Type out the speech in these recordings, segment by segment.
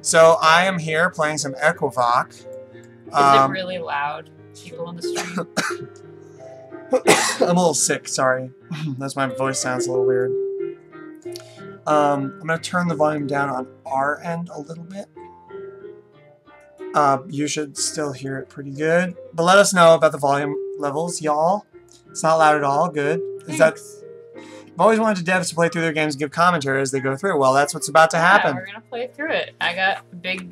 So I am here playing some Equivoque. Is it really loud? People on the stream? I'm a little sick, sorry. That's my voice sounds a little weird. I'm going to turn the volume down on our end a little bit. You should still hear it pretty good. But let us know about the volume levels, y'all. It's not loud at all. Good. Is that? I've always wanted devs to play through their games and give commentary as they go through. Well, that's what's about to happen. Yeah, we're gonna play through it. I got a big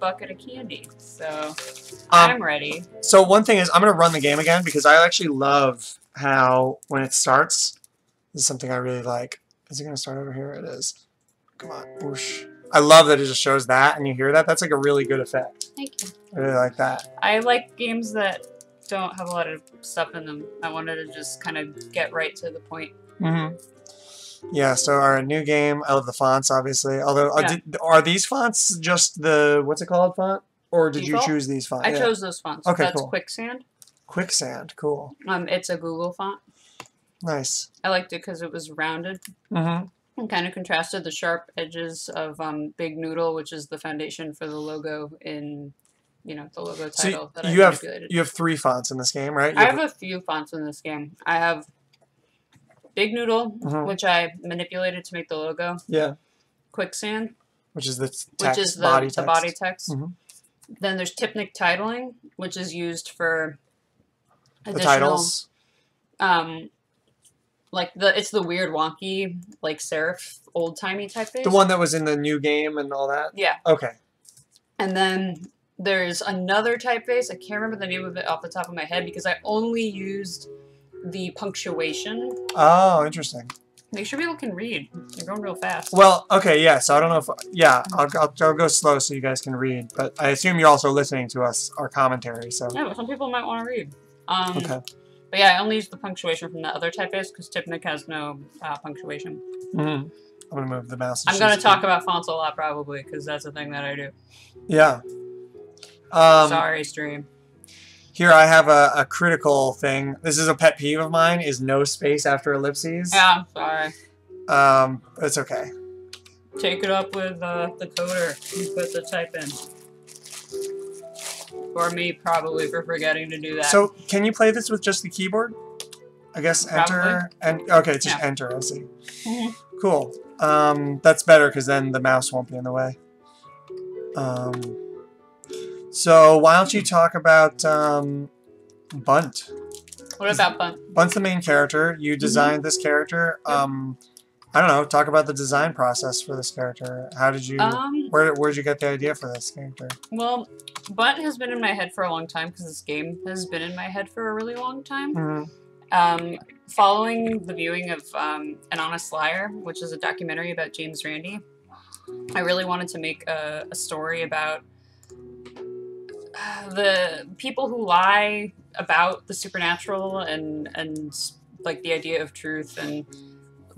bucket of candy, so I'm ready. So one thing is, I'm gonna run the game again because I actually love how when it starts, this is something I really like. Is it gonna start over here? It is. Come on, whoosh. I love that it just shows that and you hear that. That's like a really good effect. Thank you. I really like that. I like games that don't have a lot of stuff in them. I wanted to just kind of get right to the point. Yeah, so our new game, I love the fonts, obviously. Although, are these fonts just the, what's it called, font? Or did you choose these fonts? I chose those fonts. Okay, That's cool. Quicksand. Quicksand, cool. It's a Google font. Nice. I liked it because it was rounded. And kind of contrasted the sharp edges of Big Noodle, which is the foundation for the logo in, the logo title that I manipulated. You have 3 fonts in this game, right? I have a few fonts in this game. I have Big Noodle, which I manipulated to make the logo. Yeah. Quicksand, which is the body text. Then there's Tipnik titling, which is used for additional, the titles. It's the weird wonky serif old timey typeface. The one that was in the new game and all that. Yeah. Okay. And then there's another typeface. I can't remember the name of it off the top of my head because I only used the punctuation. Oh, interesting. Make sure people can read. You're going real fast. Well, okay, yeah. So I don't know if I'll go slow so you guys can read. But I assume you're also listening to our commentary. So yeah, but some people might want to read. Okay. But yeah, I only used the punctuation from the other typeface because Tipnik has no punctuation. I'm gonna move the mouse. I'm gonna talk about fonts a lot probably because that's a thing that I do. Yeah. Sorry, stream. Here I have a critical thing. This is a pet peeve of mine: is no space after ellipses. Yeah, I'm sorry. It's okay. Take it up with the coder and put the type in. Or me, probably, for forgetting to do that. So, can you play this with just the keyboard? I guess enter and okay, it's just enter. I see. Cool. That's better because then the mouse won't be in the way. So why don't you talk about Bunt? What about Bunt? Bunt's the main character. You designed this character. I don't know. Talk about the design process for this character. How did you? Where'd you get the idea for this character? Well, Bunt has been in my head for a long time because this game has been in my head for a really long time. Following the viewing of An Honest Liar, which is a documentary about James Randi, I really wanted to make a story about the people who lie about the supernatural and the idea of truth and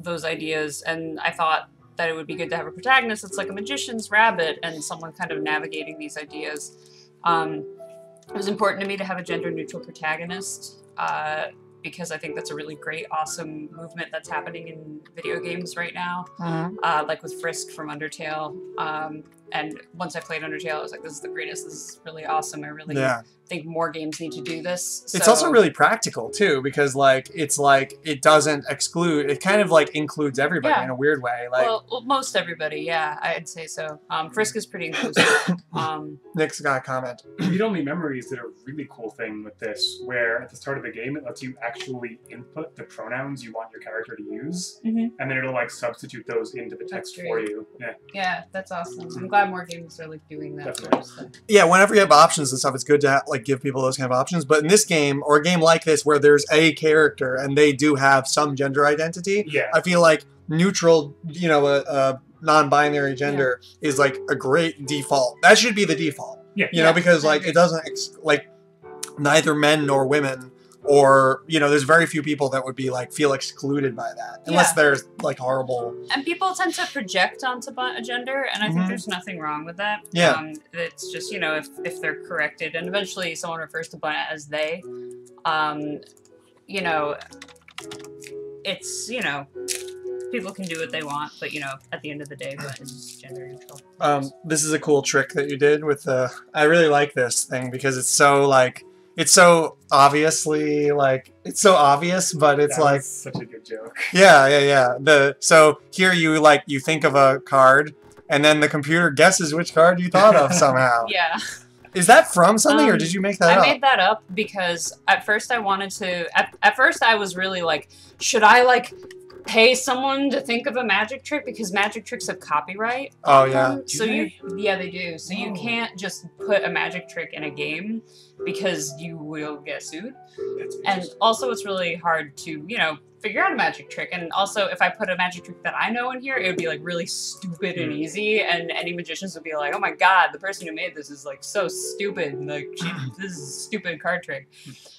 those ideas, and I thought that it would be good to have a protagonist that's like a magician's rabbit and someone kind of navigating these ideas. It was important to me to have a gender-neutral protagonist because I think that's a really great, awesome movement that's happening in video games right now, like with Frisk from Undertale. And once I played Undertale, I was like, this is the greatest. This is really awesome. I really think more games need to do this. It's also really practical, too, because, it doesn't exclude... It kind of, includes everybody in a weird way. Well, most everybody, yeah, I'd say so. Frisk is pretty inclusive. Nick's got a comment. Read-only memories did a really cool thing with this, where at the start of the game, it lets you actually input the pronouns you want your character to use, and then it'll, substitute those into the text for you. Yeah, that's awesome. I'm glad more games are doing that. Yeah, whenever you have options and stuff, it's good to give people those kind of options. But in this game, or a game like this, where there's a character and they do have some gender identity, I feel like neutral, a non-binary gender is a great default. That should be the default. Because it doesn't neither men nor women. Or, there's very few people that would be, feel excluded by that. Unless there's, horrible... And people tend to project onto a gender, and I think there's nothing wrong with that. Yeah. It's just, if they're corrected, and eventually someone refers to Bunt as they, it's, people can do what they want, but you know, at the end of the day, it's gender neutral. This is a cool trick that you did with the. I really like this thing because it's so like it's so obviously like it's so obvious, but it's that like was such a good joke. Yeah. So here you think of a card, and then the computer guesses which card you thought of somehow. Yeah. Is that from something, or did you make that up? I made that up because at first I wanted to. At first I was really like, should I like pay someone to think of a magic trick because magic tricks have copyright? Oh yeah. So they do. So you can't just put a magic trick in a game because you will get sued. And also it's really hard to, you know, figure out a magic trick. And also if I put a magic trick that I know in here, it would be like really stupid and easy, and any magicians would be like, oh my god, the person who made this is like so stupid, like this is a stupid card trick.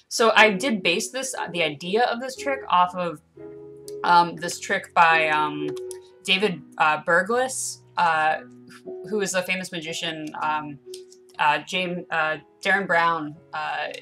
So I did base the idea of this trick off of this trick by David Berglis, who is a famous magician. Darren Brown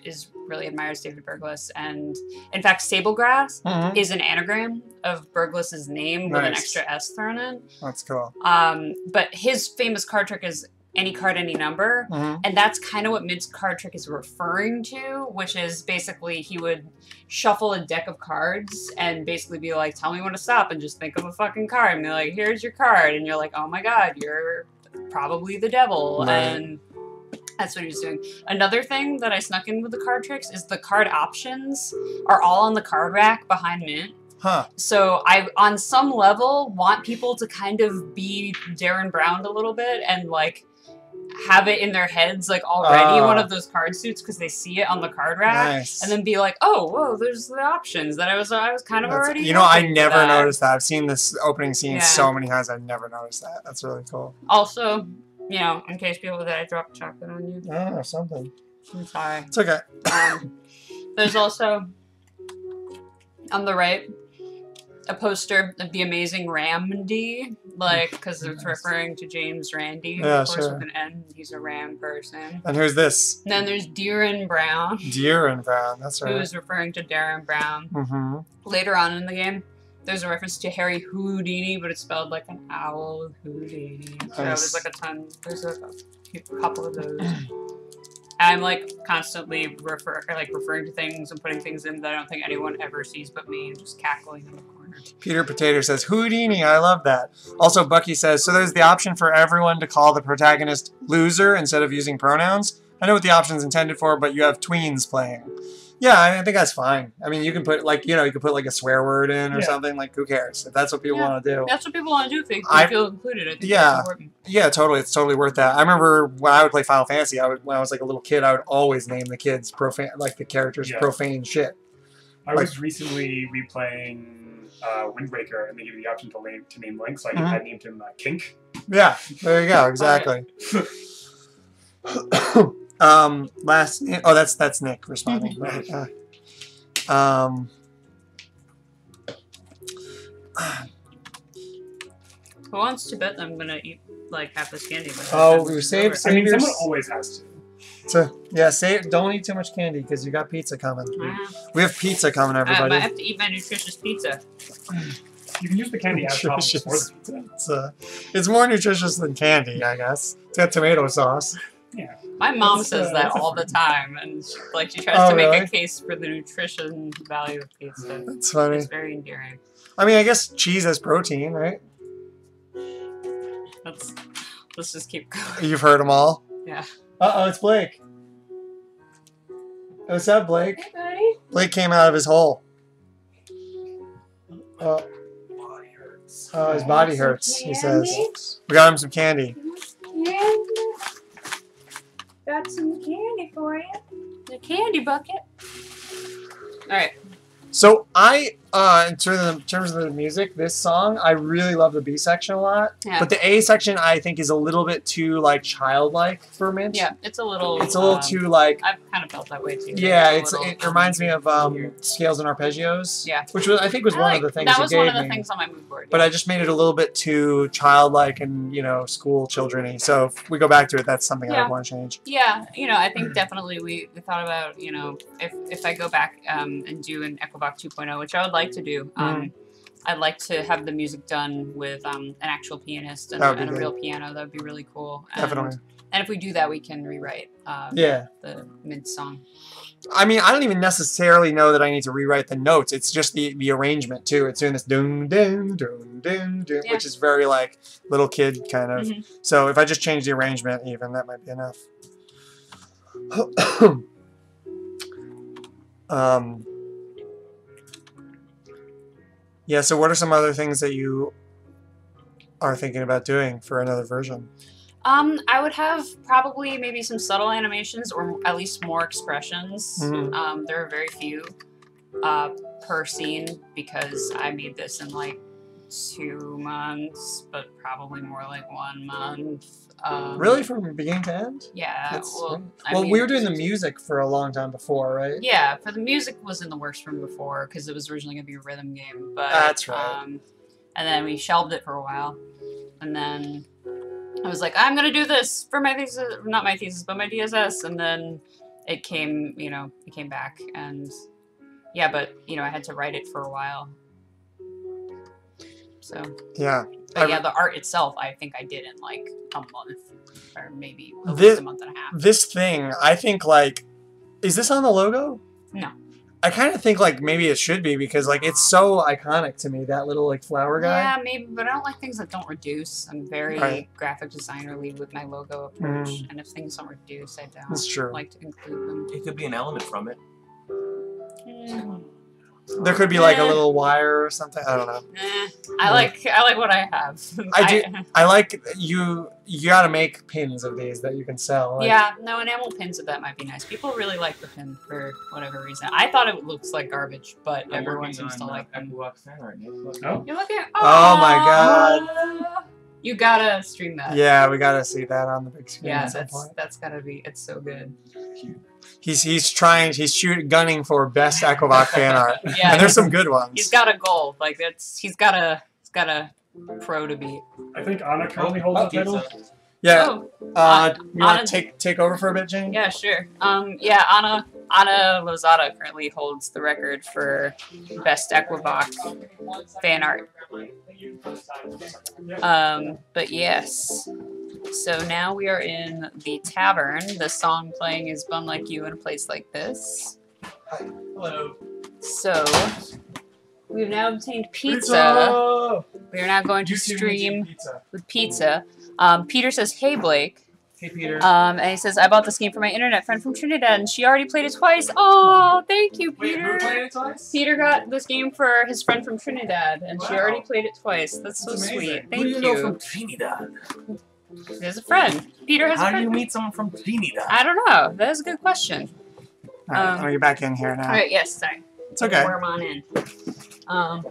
is really admires David Berglis, and in fact, Sablegrass is an anagram of Berglis's name with an extra S thrown in. That's cool. But his famous card trick is any card, any number, and that's kind of what Mid's card trick is referring to, which is basically he would shuffle a deck of cards and basically be like, tell me when to stop and just think of a fucking card, and be like, here's your card, and you're like, oh my god, you're probably the devil, and that's what he was doing. Another thing that I snuck in with the card tricks is the card options are all on the card rack behind Mint. So I, on some level, want people to kind of be Darren Brown a little bit and like have it in their heads like already one of those card suits because they see it on the card rack, and then be like, oh, whoa, there's the options that I was kind of already. You know, I never noticed that. I've seen this opening scene so many times. I've never noticed that. That's really cool. Also, you know, in case people that I dropped chocolate on you. Oh, something. I'm sorry. It's okay. There's also on the right a poster of the amazing Randy, like, because it's referring to James Randi, of course, with an N. He's a Ram person. And who's this? And then there's Darren Brown. Darren Brown, that's right. Who is referring to Darren Brown. Later on in the game, there's a reference to Harry Houdini, but it's spelled like an owl, Houdini. So there's like there's a couple of those. I'm like constantly referring to things and putting things in that I don't think anyone ever sees but me, and just cackling in the corner. Peter Potato says, Houdini, I love that. Also, Bucky says, so there's the option for everyone to call the protagonist loser instead of using pronouns. I know what the option's intended for, but you have tweens playing. Yeah, I think that's fine. I mean, you can put like, you know, you could put like a swear word in or something. Like, who cares? If that's what people want to do. That's what people want to do if they feel included. I think that's important. Yeah, totally. It's totally worth that. I remember when I would play Final Fantasy, when I was like a little kid, I would always name the kids profane, like the characters profane shit. I was recently replaying Wind Waker, and they give you the option to name Link, so I named him Kink. Yeah, there you go. Exactly. That's Nick responding. Right. Who wants to bet I'm gonna eat like half this candy? We save. I mean, someone always has to. Don't eat too much candy because you got pizza coming. We have pizza coming, everybody. I have to eat my nutritious pizza. You can use the candy as toppings for the pizza. It's more nutritious than candy, I guess. It's got tomato sauce. Yeah. My mom says that all the time, and she tries to make a case for the nutrition value of pizza. That's funny. It's very endearing. I mean, I guess cheese has protein, right? Let's just keep going. You've heard them all? Yeah. Uh-oh, it's Blake. What's up, Blake? Hey, buddy. Blake came out of his hole. Body hurts. Oh, his body hurts, he says. We got him some candy. Got some candy for you. The candy bucket. Alright. So in terms of the music, this song, I really love the B section a lot. Yeah. But the A section, I think, is a little bit too like childlike for Mint. Yeah, it's a little too like. I've kind of felt that way too. Yeah, it reminds me of Scales and Arpeggios. Yeah. Which I think was one of the things that was one of the things on my mood board. But I just made it a little bit too childlike and school children-y. So if we go back to it, that's something I would want to change. Yeah, I think definitely we thought about if I go back and do an Equivoque 2.0, which I would like to do. I'd like to have the music done with an actual pianist and a real piano. That would be really cool. Definitely. And if we do that, we can rewrite the mid-song. I mean, I don't even necessarily know that I need to rewrite the notes. It's just the arrangement, too. It's doing this doom, doom, doom, doom, doom, which is very, like, little kid kind of. So if I just change the arrangement even, that might be enough. Yeah, so what are some other things that you are thinking about doing for another version? I would have probably maybe some subtle animations or at least more expressions. There are very few per scene because I made this in like 2 months, but probably more like 1 month. Really? From beginning to end? Yeah. Well, we were doing the music for a long time before, right? Yeah, for the music was in the works from before because it was originally going to be a rhythm game. But that's right. And then we shelved it for a while. And then I was like, I'm going to do this for my thesis, not my thesis, but my DSS. And then it came, it came back. And yeah, but, I had to write it for a while. So. Yeah. But yeah, the art itself, I think I did in like a month or maybe at least a month and a half. This thing, I think like, is this on the logo? No. I kind of think like maybe it should be because like it's so iconic to me, that little like flower guy. Yeah, maybe, but I don't like things that don't reduce. I'm very graphic designerly with my logo approach, and if things don't reduce, I don't like to include them. It could be an element from it. There could be like a little wire or something. I don't know. I like what I have. I like you gotta make pins of these that you can sell. Like, yeah, no, enamel pins of that might be nice. People really like the pin for whatever reason. I thought it looks like garbage, but everyone seems to like them. Equivoque fan right now. You're looking. Oh my god. You gotta stream that. Yeah, we gotta see that on the big screen. Yeah, at some point. that's gotta be. It's so good. He's gunning for best Equivoque fan art. Yeah, and there's some good ones. He's got a goal. Like he's got a pro to beat. I think Anna currently holds the title. Yeah. You want to take over for a bit, Jane? Yeah, sure. Yeah, Anna Lozada currently holds the record for best Equivoque fan art. But yes. So now we are in the tavern. The song playing is Bun Like You in a Place Like This. Hello. So we've now obtained pizza. We are now going to stream with pizza. Peter says, "Hey Blake." Hey Peter. And he says, "I bought this game for my internet friend from Trinidad, and she already played it twice." Oh, thank you, Peter. Wait, who played it twice? Peter got this game for his friend from Trinidad, and she already played it twice. That's so sweet. Thank you. Who do you know from Trinidad? There's a friend. Peter has a friend. How do you meet someone from Trinidad? I don't know. That is a good question. Alright, let me get back in here now. Alright, yes, sorry. It's okay. Worm on in. On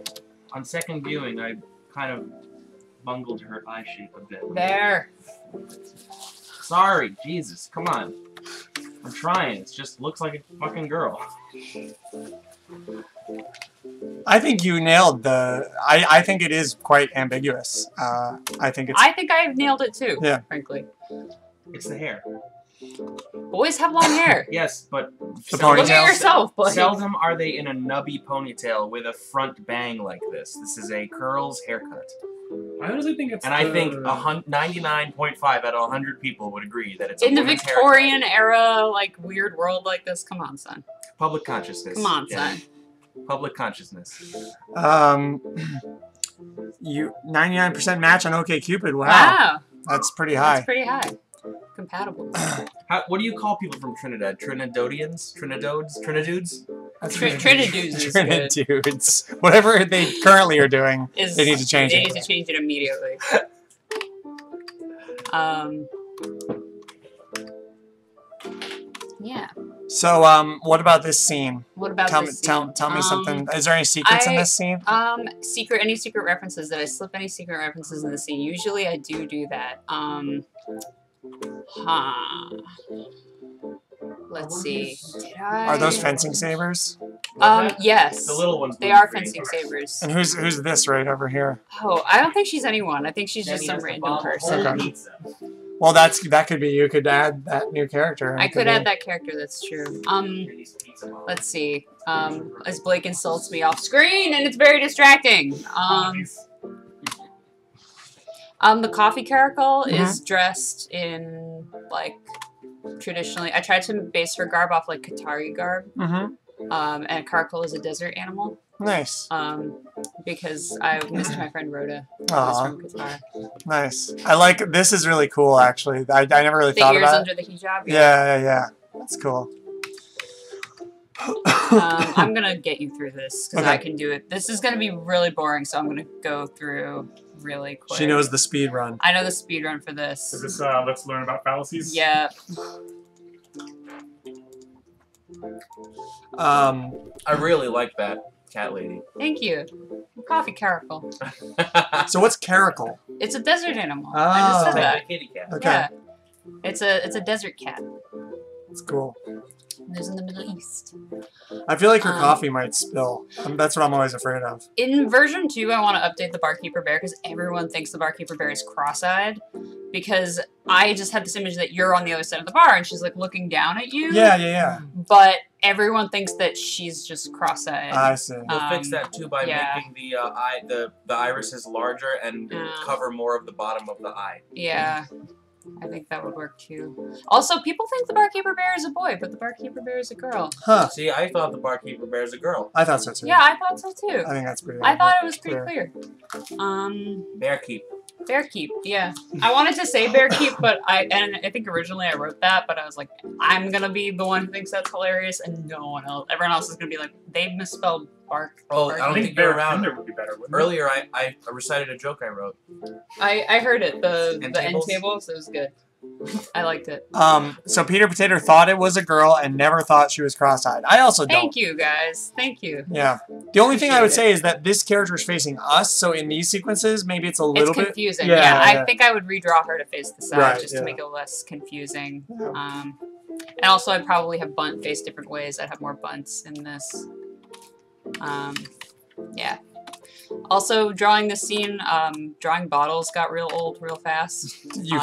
second viewing, I kind of bungled her eye shape a bit. There. Sorry, Jesus, come on. I'm trying. It just looks like a fucking girl. I think you nailed the. I think it is quite ambiguous. I think I've nailed it too. Yeah. Frankly. It's the hair. Boys have long hair. Yes, but the ponytail. Look at yourself, Blake. Seldom are they in a nubby ponytail with a front bang like this. This is a curls haircut. I honestly think it's. And I think 99.5 out of 100 people would agree that it's in a the Victorian era, like weird world like this. Come on, son. Public consciousness. Come on, son. Public consciousness. You 99% match on OkCupid. Wow. That's pretty high. That's pretty high. Compatible. What do you call people from Trinidad? Trinidadians? Trinidodes? Trinadudes? Trinadudes is good. Trinadudes. Whatever they currently are doing, they need to change it. They need to change it immediately. Yeah. So, what about this scene? What about this scene? Tell me something. Is there any secrets in this scene? Any secret references? Did I slip any secret references in the scene? Usually I do that. Let's see. Did I? Are those fencing sabers? Yes. The little ones. They are fencing sabers. And who's this right over here? Oh, I don't think she's anyone. I think she's just some random person. Okay. Well, that could be. You could add that new character. I could add that character. That's true. Let's see. As Blake insults me off screen, and it's very distracting. The coffee caracal is dressed in like traditionally. I tried to base her garb off like Qatari garb. And caracal is a desert animal. Nice. Because I missed my friend Rhoda. Who's from Qatar. Nice. I like this. Is really cool actually. I never really thought about it. The ears under the hijab. Yeah. That's cool. I'm gonna get you through this because I can do it. This is gonna be really boring, so I'm gonna go through really quick. She knows the speed run. I know the speed run for this. Is this let's learn about fallacies? Yeah. I really like that cat lady. Thank you. Coffee caracal. So what's caracal? It's a desert animal. Oh. I just said Like that. a kitty cat. Okay. Yeah. It's a desert cat. It's cool. Lives in the Middle East. I feel like her coffee might spill. That's what I'm always afraid of. In version 2, I want to update the barkeeper bear because everyone thinks the barkeeper bear is cross-eyed. Because I just had this image that you're on the other side of the bar and she's like looking down at you. Yeah. But everyone thinks that she's just cross-eyed. I see. We'll fix that too by making the irises larger and cover more of the bottom of the eye. Yeah. I think that would work too. Also, people think the barkeeper bear is a boy, but the barkeeper bear is a girl. Huh. See, I thought the barkeeper bear is a girl. I thought so too. Yeah, I thought so too. I think that's pretty I thought it was pretty clear. Bearkeep. Bearkeep, yeah. I wanted to say Bearkeep, but I think originally I wrote that, but I was like, I'm gonna be the one who thinks that's hilarious, and no one else. Everyone else is gonna be like, they misspelled bark. Oh, I don't think you're around. Would be better, Earlier, I recited a joke I wrote. I heard it. The end tables. It was good. I liked it. So Peter Potato thought it was a girl and never thought she was cross-eyed. I also don't. Thank you, guys. Thank you. Yeah. The only thing I would say is that this character is facing us, so in these sequences, maybe it's a little bit confusing. Yeah, I think I would redraw her to face the side just to make it less confusing. Yeah. And also, I'd probably have Bunt face different ways. I'd have more bunts in this. Yeah. Also, drawing this scene, drawing bottles got real old real fast. You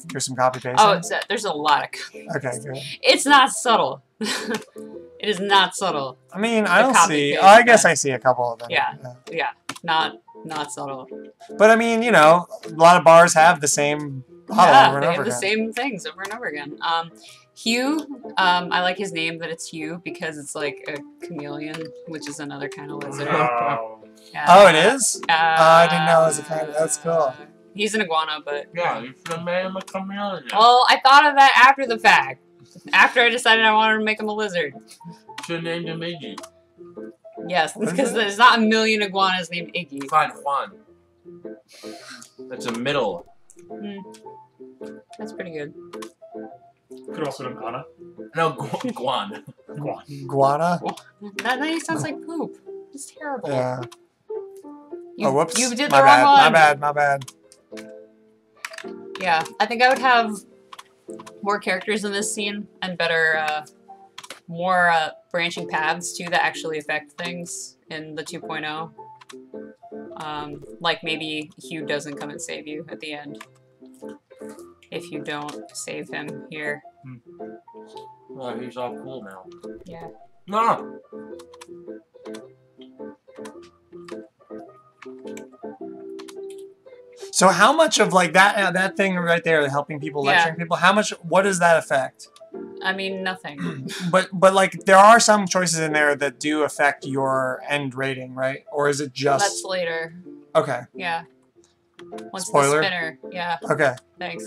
do some copy paste. Oh, there's a lot of copy. Okay, good. It's not subtle. It is not subtle. I mean, I don't see. Oh, I guess I see a couple of them. Yeah. Not subtle. But I mean, you know, a lot of bars have the same bottle over and over again. They have the same things over and over again. Hugh, I like his name that it's Hugh because it's like a chameleon, which is another kind of lizard. Oh, it is? I didn't know it was a kind of... That's cool. He's an iguana, but... Yeah, you should have made him a chameleon. Well, I thought of that after the fact. After I decided I wanted to make him a lizard. Should have named him Iggy. Yes, because there's not a million iguanas named Iggy. Fine, Juan. That's a middle. That's pretty good. Could also have Anna. No, Guan. Guana? That name sounds like poop. It's terrible. Yeah. Oh, whoops. You did the wrong one. My bad. Yeah, I think I would have more characters in this scene and better, more branching paths too that actually affect things in the 2.0. Like maybe Hugh doesn't come and save you at the end. If you don't save him here. Well, he's all cool now. Yeah. No! So how much of like that thing right there, helping people, lecturing people, what does that affect? I mean, nothing. but like there are some choices in there that do affect your end rating, right? Or is it just... That's later. Okay. Yeah. Once Spoiler? the spinner. Yeah. Okay. Thanks.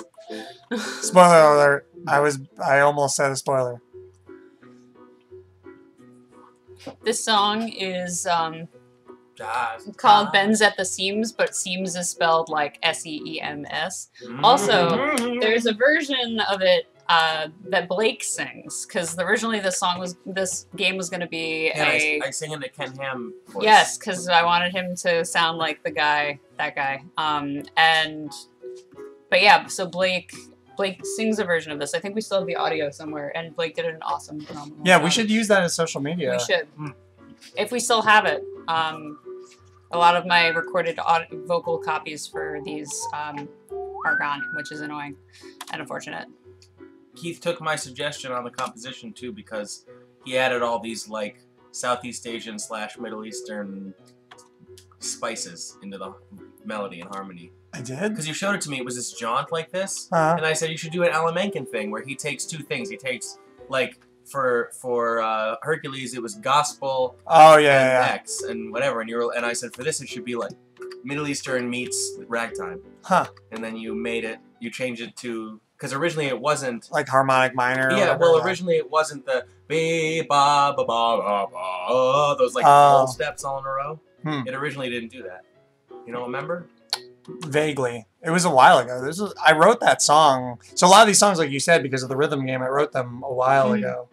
Spoiler alert. I almost said a spoiler. This song is called Bends at the Seams, but seams is spelled like S-E-E-M-S. Also, there's a version of it that Blake sings, because originally this game was going to be I sing in the Ken Ham voice. Yes, because I wanted him to sound like that guy. But yeah, so Blake sings a version of this. I think we still have the audio somewhere, and Blake did an awesome, phenomenal job. We should use that as social media. We should. If we still have it. A lot of my recorded vocal copies for these are gone, which is annoying and unfortunate. Keith took my suggestion on the composition too because he added all these like Southeast Asian / Middle Eastern spices into the melody and harmony. I did? Because you showed it to me, it was this jaunt like this, Uh-huh. and I said you should do an Alan Menken thing where he takes two things. He takes like for Hercules it was gospel and X and whatever, and I said for this it should be like Middle Eastern meets ragtime. Huh. And then you changed it to, because originally it wasn't like harmonic minor. Yeah, well, originally it wasn't the be ba ba ba ba ba those like full steps all in a row. It originally didn't do that. You don't remember? Vaguely. It was a while ago. I wrote that song. So a lot of these songs, like you said, because of the rhythm game, I wrote them a while ago.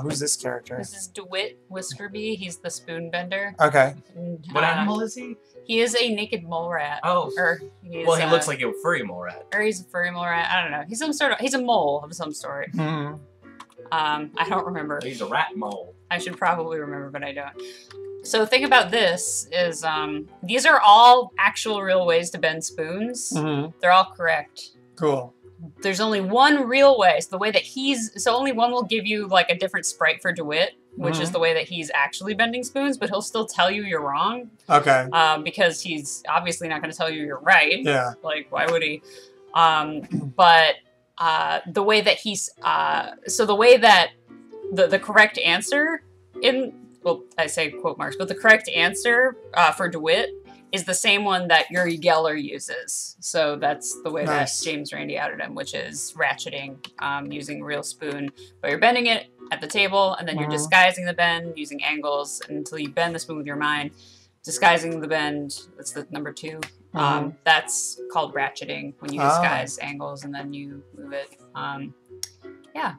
Who's this character? This is DeWitt Whiskerby. He's the spoon bender. Okay. And, what animal is he? He is a naked mole rat. Oh. He looks like a furry mole rat. Or he's a furry mole rat. I don't know. He's a mole of some sort. Mm-hmm. I don't remember. He's a rat mole. I should probably remember, but I don't. So the thing about this is these are all actual real ways to bend spoons. Mm-hmm. They're all correct. Cool. There's only one real way. So the way that only one will give you like a different sprite for DeWitt, which is the way that he's actually bending spoons, but he'll still tell you you're wrong. Okay. Because he's obviously not going to tell you you're right. Yeah. Like, why would he? But the way that the way that the correct answer well, I say quote marks, but the correct answer for DeWitt is the same one that Uri Geller uses. So that's the way that James Randi outed him, which is ratcheting using a real spoon. But you're bending it at the table, and then you're disguising the bend using angles until you bend the spoon with your mind. Disguising the bend, that's the number 2. That's called ratcheting, when you disguise angles and then you move it. Yeah.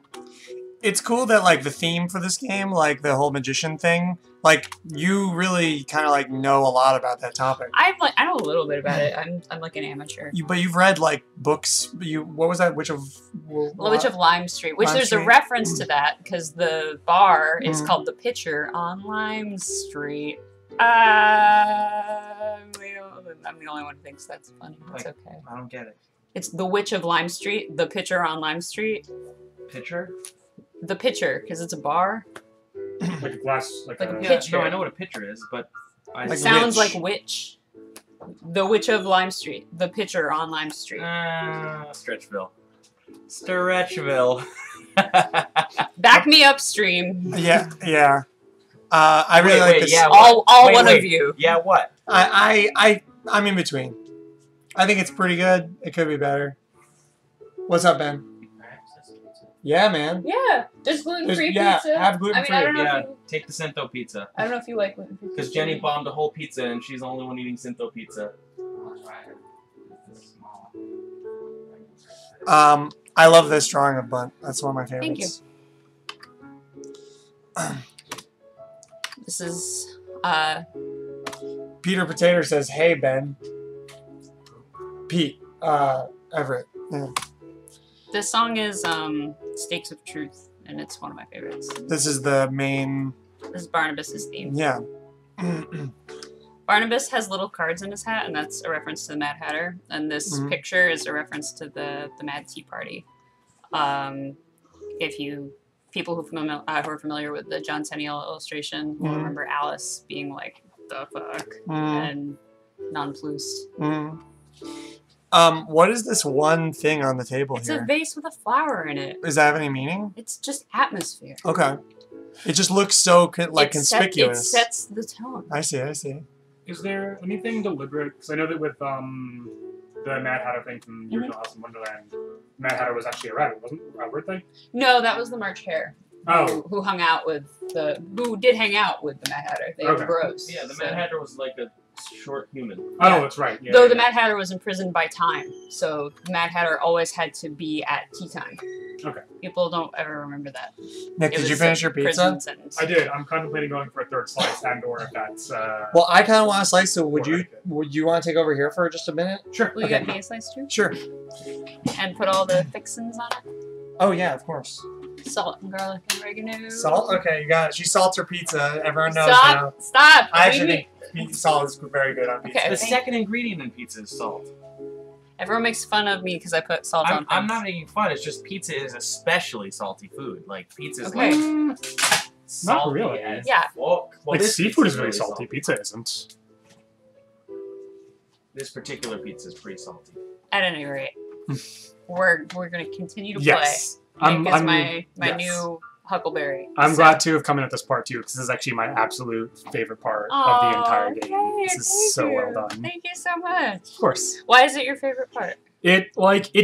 It's cool that, like, the theme for this game, like, the whole magician thing, like, you really kind of, like, know a lot about that topic. I know a little bit about it. I'm like, an amateur. But you've read, like, books. What was that? Witch of Lime Street, which there's a reference to that, because the bar is called The Pitcher on Lime Street. I'm the only one who thinks that's funny. That's okay. I don't get it. It's The Witch of Lime Street, The Pitcher on Lime Street. Pitcher? The Pitcher, because it's a bar. Like a glass, like a pitcher. No, I know what a pitcher is, but it sounds like witch. The Witch of Lime Street. The Pitcher on Lime Street. Stretchville. Back me upstream. Yeah. I really like this. Yeah, all one of you. Yeah, what? I'm in between. I think it's pretty good. It could be better. What's up, Ben? Yeah, man. Yeah, just gluten-free pizza. Have gluten-free. I mean, take the Cinto pizza. I don't know if you like gluten-free pizza. Because Jenny bombed a whole pizza and she's the only one eating Cinto pizza. I love this drawing of Bunt. That's one of my favorites. Thank you. This is, Peter Potato says, "Hey, Ben." Pete, Everett. Yeah. This song is Stakes of Truth, and it's one of my favorites. This is the main... This is Barnabas's theme. Yeah. Barnabas has little cards in his hat, and that's a reference to the Mad Hatter. And this picture is a reference to the Mad Tea Party. People who are familiar with the John Tenniel illustration will remember Alice being like, "The fuck," and nonplussed. What is this one thing on the table here? It's a vase with a flower in it. Does that have any meaning? It's just atmosphere. Okay. It just looks so conspicuous. It sets the tone. I see. Is there anything deliberate? Because I know that with the Mad Hatter thing from the original Alice in Wonderland, Mad Hatter was actually a rabbit, wasn't it? A bird thing? No, that was the March Hare. Oh. Who did hang out with the Mad Hatter. They were bros. Yeah, the Mad Hatter was like a short human. Oh, that's right. Yeah, Though the Mad Hatter was imprisoned by time, so the Mad Hatter always had to be at tea time. Okay. People don't ever remember that. Nick, did you finish your pizza? I did. I'm contemplating going for a third slice, and/or if that's. Well, I kind of want a slice. So would you want to take over here for just a minute? Sure. Will you get me a slice too? Sure. And put all the fixins on it. Oh yeah, of course. Salt and garlic and oregano. Salt? Okay, you got it. She salts her pizza. Everyone knows Stop! now. Stop! I actually think salt is very good on pizza. Okay. The second ingredient in pizza is salt. Everyone makes fun of me because I put salt on things. I'm not making fun. It's just pizza is especially salty food. Like pizza's Okay. like Not really. Yeah. Well, Like this seafood pizza's is really salty. Pizza isn't. This particular pizza is pretty salty. At any rate, we're gonna continue to Yes. play. Nick is my yes. new Huckleberry. I'm glad to have come in at this part too, because this is actually my absolute favorite part of the entire game. Yay, This is so well done. Thank you so much. Of course. Why is it your favorite part? It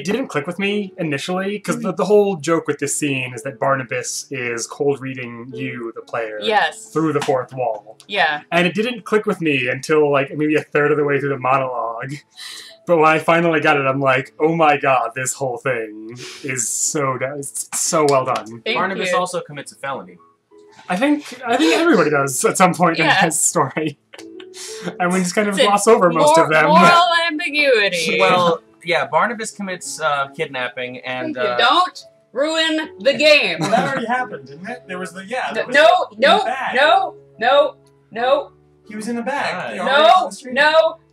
didn't click with me initially, because the whole joke with this scene is that Barnabas is cold reading you, the player, Yes. through the fourth wall. Yeah. And it didn't click with me until like maybe a third of the way through the monologue. But when I finally got it, I'm like, oh my god, this whole thing is so well done. Thank Barnabas you. also commits a felony. I think everybody does at some point in this story. And we just kind of gloss over most of them. Moral ambiguity. Well, yeah, Barnabas commits kidnapping and... Thank you. Don't ruin the game. Well, that already happened, didn't it? There was the No. He was in the bag.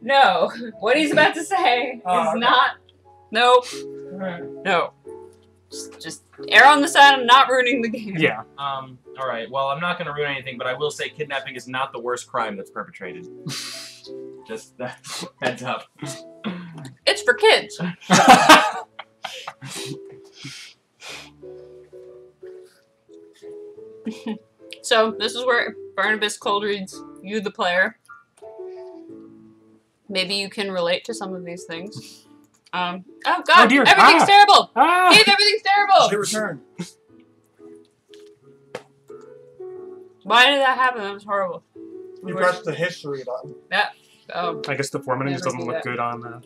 No. What he's about to say is not. No. No. Just err on the side of not ruining the game. Yeah. All right. Well, I'm not going to ruin anything, but I will say kidnapping is not the worst crime that's perpetrated. Just heads up. It's for kids. So this is where Barnabas cold reads you, the player. Maybe you can relate to some of these things. Oh god! Oh dear. Everything's terrible. Ah! Keith, everything's terrible. She returned. Why did that happen? That was horrible. You pressed the history button. I guess the formatting just Never doesn't do look that. good on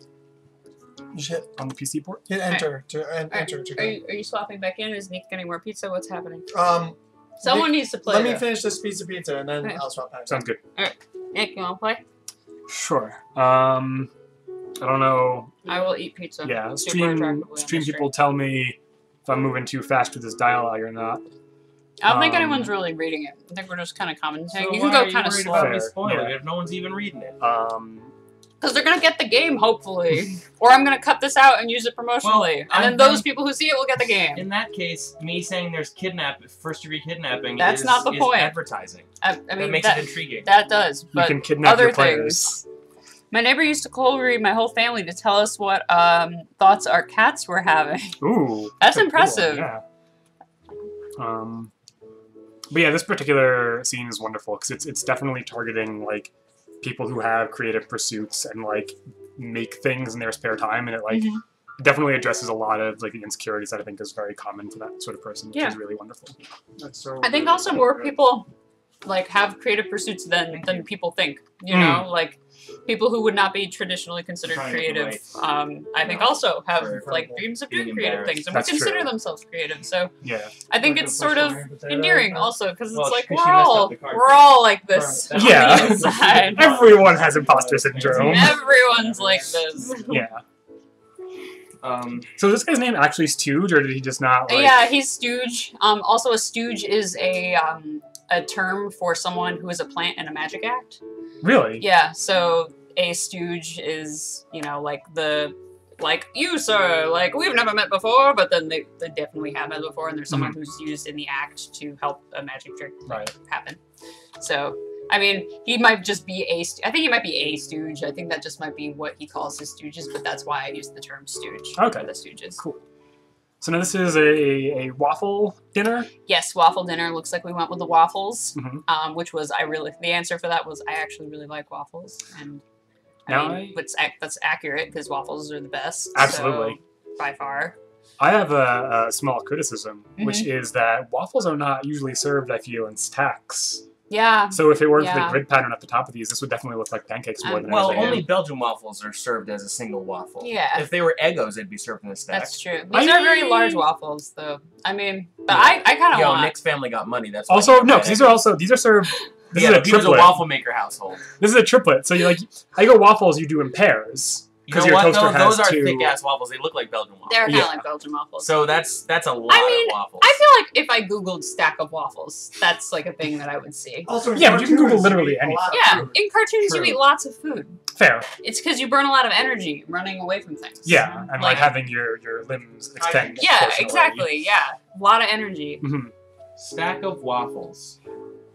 Just hit the PC port. enter enter to Are go. you swapping back in? Is Nick getting more pizza? What's happening? Nick, Someone needs to play. Let me though. finish this piece of pizza and then Okay. I'll swap back. Sounds good. Nick, you want to play? Sure. I don't know. I will eat pizza. Yeah, Super stream attractively on the people tell me if I'm moving too fast with this dialogue or not. I don't think anyone's really reading it. I think we're just kind of commenting. So You can why go are kind of worried slow. about me Fair, spoiling yeah. it if no one's even reading it? Because they're going to get the game, hopefully. Or I'm going to cut this out and use it promotionally. and then those people who see it will get the game. In that case, me saying there's first-degree kidnapping That's not the is point. advertising. I That mean, makes it intriguing. that does. You But can kidnap other your players. things. My neighbor used to cold read my whole family to tell us what thoughts our cats were having. Ooh. That's so cool, impressive. Yeah. But yeah, this particular scene is wonderful because it's definitely targeting like people who have creative pursuits and like make things in their spare time, and it like definitely addresses a lot of like the insecurities that I think is very common for that sort of person, which is really wonderful. That's so I think also more people like have creative pursuits than people think. You know, like people who would not be traditionally considered creative. I think also have like dreams of doing creative things and would That's consider true. themselves creative. So Yeah. I think it's sort of endearing also because it's Well, like she messed up the card. we're all like this on Yeah. the inside. Everyone has imposter syndrome. Everyone's like this. Yeah. So this guy's name actually Stooge, or did he just not like... Yeah, he's Stooge. Also, a Stooge is a term for someone who is a plant in a magic act. Really? Yeah, so a Stooge is, you know, like you, sir, like, we've never met before, but then they definitely have met before, and there's someone who's used in the act to help a magic trick happen. So, I mean, he might just be I think he might be a Stooge. I think that just might be what he calls his Stooges, but that's why I use the term Stooge for the Stooges. Cool. So now this is a waffle dinner? Yes, waffle dinner. Looks like we went with the waffles, which was, the answer for that was I actually really like waffles. And that's accurate because waffles are the best. Absolutely. So, by far. I have a small criticism, which is that waffles are not usually served, I feel, in stacks. Yeah. So if it weren't for the grid pattern at the top of these, this would definitely look like pancakes more than anything. Only Belgian waffles are served as a single waffle. Yeah. If they were Eggos, they'd be served in a stack. That's true. These are very large waffles, though. I mean, but I kind of want... Nick's family got money. That's also, no, because these are served... This is a triplet. He was a waffle maker household. This is a triplet. So you I go waffles, you do in pairs. You know what, though? Those are thick-ass waffles. They look like Belgian waffles. They're kind of like Belgian waffles. So that's a lot of waffles. I feel like if I Googled stack of waffles, that's like a thing that I would see. Also, yeah, but you can Google literally anything. Yeah, in cartoons you eat lots of food. Fair. It's because you burn a lot of energy running away from things. Yeah, and like having your limbs extend. Yeah, exactly, yeah. A lot of energy. Mm-hmm. Stack of waffles.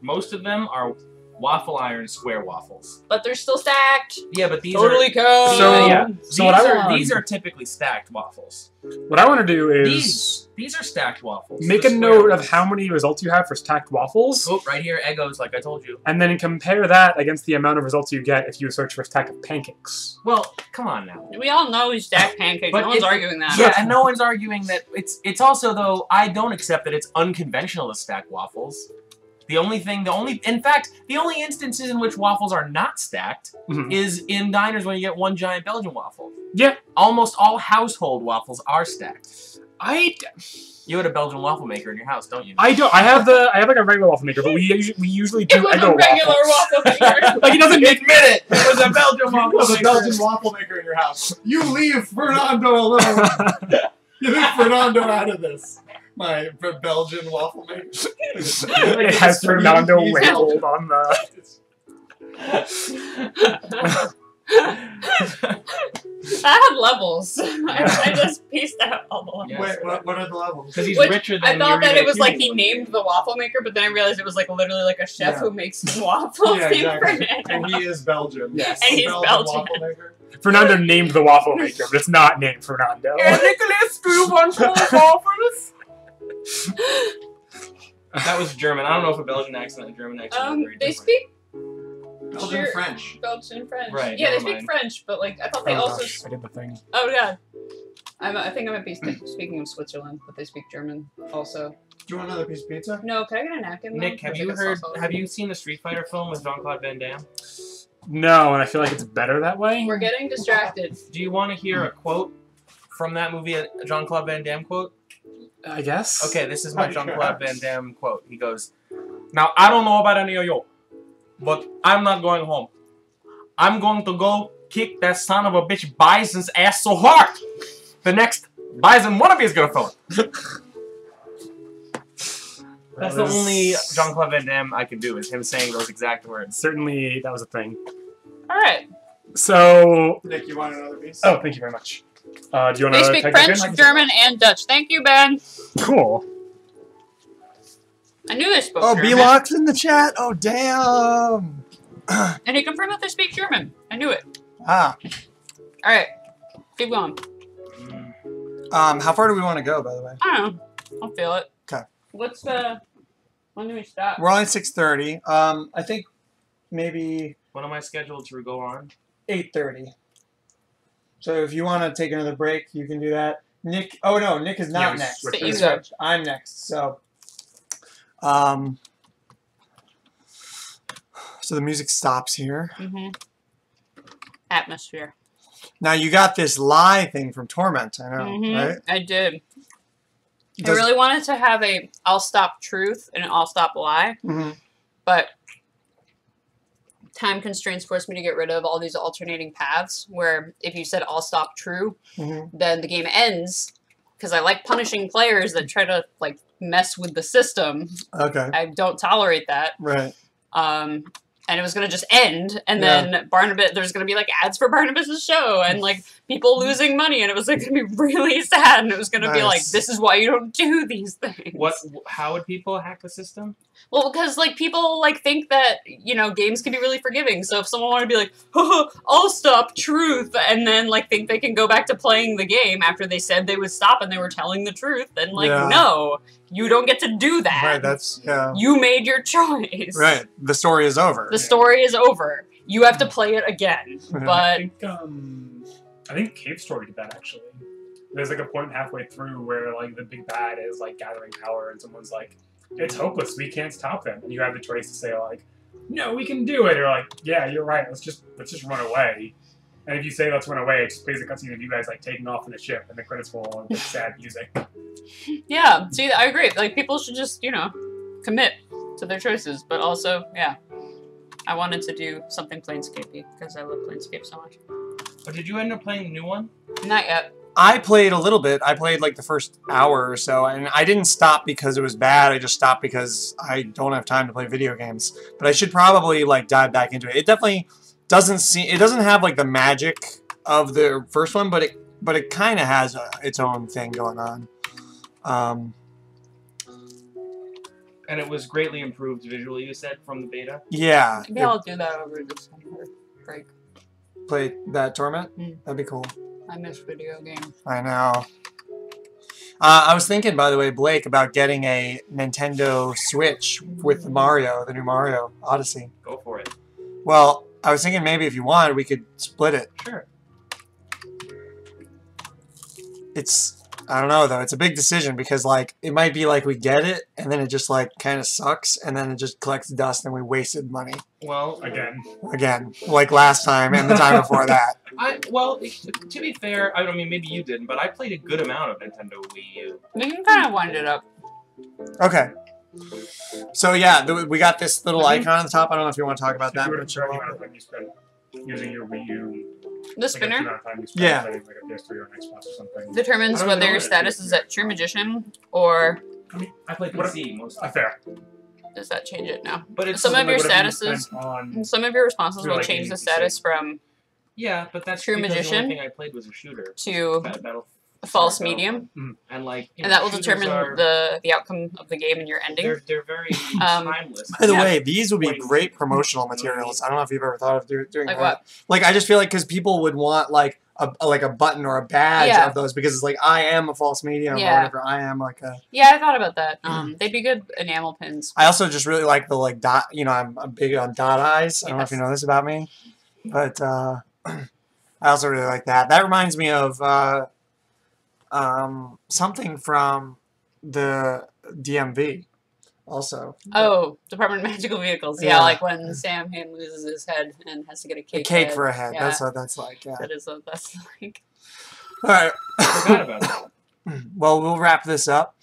Most of them are waffle iron square waffles. But they're still stacked. Yeah, but these totally are... So these are typically stacked waffles. What I want to do is... These are stacked waffles. Make a note of how many results you have for stacked waffles. Oh, right here, Eggos, like I told you. And then compare that against the amount of results you get if you search for stack of pancakes. Well, come on now. We all know we stack pancakes. No one's arguing that. Yeah, and no one's arguing that. It's also, though, I don't accept that it's unconventional to stack waffles. In fact, the only instances in which waffles are not stacked is in diners when you get one giant Belgian waffle. Yeah. Almost all household waffles are stacked. You had a Belgian waffle maker in your house, don't you? I don't. I have like a regular waffle maker, but we usually do Eggo regular waffle maker. Like, he doesn't admit it. It was a Belgian waffle maker. It was a Belgian waffle maker in your house. You leave Fernando alone. You leave Fernando out of this. My Belgian waffle maker. It has Fernando labeled on the... That had levels. I just pieced out all the levels. Wait, what are the levels? Because he's richer than I thought that it was like he named the waffle maker, but then I realized it was like literally like a chef who makes waffles. Yeah, exactly. And he is Belgian. Yes. And he's Belgian. Waffle maker. Fernando named the waffle maker, but it's not named Fernando. Nicholas, do you want more waffles? That was German. I don't know if a Belgian accent and a German accent are very they different. speak Belgian French. Belgian French. Right, Yeah, they never speak mind. French, but like I thought they also. I did the thing. Oh yeah. I think I might be speaking of Switzerland, but they speak German also. Do you want another piece of pizza? No, can I get a napkin? Nick, have you seen the Street Fighter film with Jean-Claude Van Damme? No, and I feel like it's better that way. We're getting distracted. Do you want to hear a quote from that movie, a Jean-Claude Van Damme quote? I guess. Okay, this is my Jean-Claude Van Damme quote. He goes, "Now, I don't know about any of you, but I'm not going home. I'm going to go kick that son of a bitch Bison's ass so hard, the next Bison wannabe is going to throw it." That's the only Jean-Claude Van Damme I can do, is him saying those exact words. Certainly, that was a thing. Alright. So... Nick, you want another piece? Oh, thank you very much. Do you want to They speak French, German, and Dutch. Thank you, Ben. Cool. I knew they spoke Oh, German. B-Lock's in the chat? Oh, damn. And he confirmed that they speak German. I knew it. Ah. Alright. Keep going. How far do we want to go, by the way? I don't know. I'll feel it. Okay. What's the... When do we stop? We're only 6:30. I think maybe... When am I scheduled to go on? 8:30. So if you want to take another break, you can do that. Nick... Oh, no. Nick is not next. But you go. I'm next. So... So the music stops here. Atmosphere. Now you got this lie thing from Torment, I know, right? I did. I really wanted to have a I'll stop truth and an I'll stop lie, but time constraints forced me to get rid of all these alternating paths where if you said I'll stop true, then the game ends, because I like punishing players that try to like mess with the system. Okay. I don't tolerate that. Right. And it was going to just end, and then Barnabas, there's going to be like ads for Barnabas's show, and like people losing money, and it was like going to be really sad, and it was going to be like, this is why you don't do these things. How would people hack the system? Well, because like people like think that, you know, games can be really forgiving. So if someone wanted to be like, oh, I'll stop truth, and then like think they can go back to playing the game after they said they would stop and they were telling the truth, then like no, you don't get to do that. Right, that's you made your choice. Right. The story is over. The story is over. You have to play it again. But I think Cave Story did that actually. There's like a point halfway through where like the big bad is like gathering power and someone's like, it's hopeless, we can't stop them. And you have the choice to say like, no, we can do it, or like, yeah, you're right, let's just run away. And if you say let's run away, it just plays a cutscene of you guys like taking off in the ship and the credits roll with sad music. Yeah, see, I agree. Like people should just, you know, commit to their choices, but also, yeah. I wanted to do something Planescapey because I love Planescape so much. But did you end up playing the new one? Not yet. I played a little bit. I played like the first hour or so, and I didn't stop because it was bad. I just stopped because I don't have time to play video games. But I should probably like dive back into it. It definitely doesn't seem. It doesn't have like the magic of the first one, but it kind of has its own thing going on. And it was greatly improved visually, you said, from the beta? Yeah. Maybe I'll do that over this summer break. Play that Torment? That'd be cool. I miss video games. I know. I was thinking, by the way, Blake, about getting a Nintendo Switch with the new Mario Odyssey. Go for it. Well, I was thinking maybe if you wanted, we could split it. Sure. I don't know, though. It's a big decision because, like, it might be like we get it, and then it just, like, kind of sucks, and then it just collects dust, and we wasted money. Well, Again, like last time and the time before that. To be fair, I don't mean, maybe you didn't, but I played a good amount of Nintendo Wii U. We can kind of wind it up. Okay. So, yeah, we got this little icon on the top. I don't know if you want to talk about that. But sure, you spend using your Wii U. The spinner? Yeah. Like a PS3 or an Xbox or something. Determines whether your status is at True Magician or... I mean, I play PC mostly. Fair. Does that change it? No. But some of your statuses, some of your responses will change the status from... Yeah, but that's True because Magician the only thing I played was a shooter. To false medium. And like, and that will determine the outcome of the game and your ending. They're very timeless. By the way, these would be great promotional materials. I don't know if you've ever thought of doing like that. What? Like, I just feel like because people would want like a button or a badge of those because it's like I am a false medium or whatever. I am like a. Yeah, I thought about that. They'd be good enamel pins. I also just really like the like dot. You know, I'm big on dot eyes. I don't know if you know this about me, but I also really like that. That reminds me of. Something from the DMV, also. Oh, Department of Magical Vehicles. Yeah, like when Sam Hain loses his head and has to get a cake. A cake for a head. Yeah. That's what that's like. Yeah. That is what that's like. All right. I forgot about that. Well, we'll wrap this up.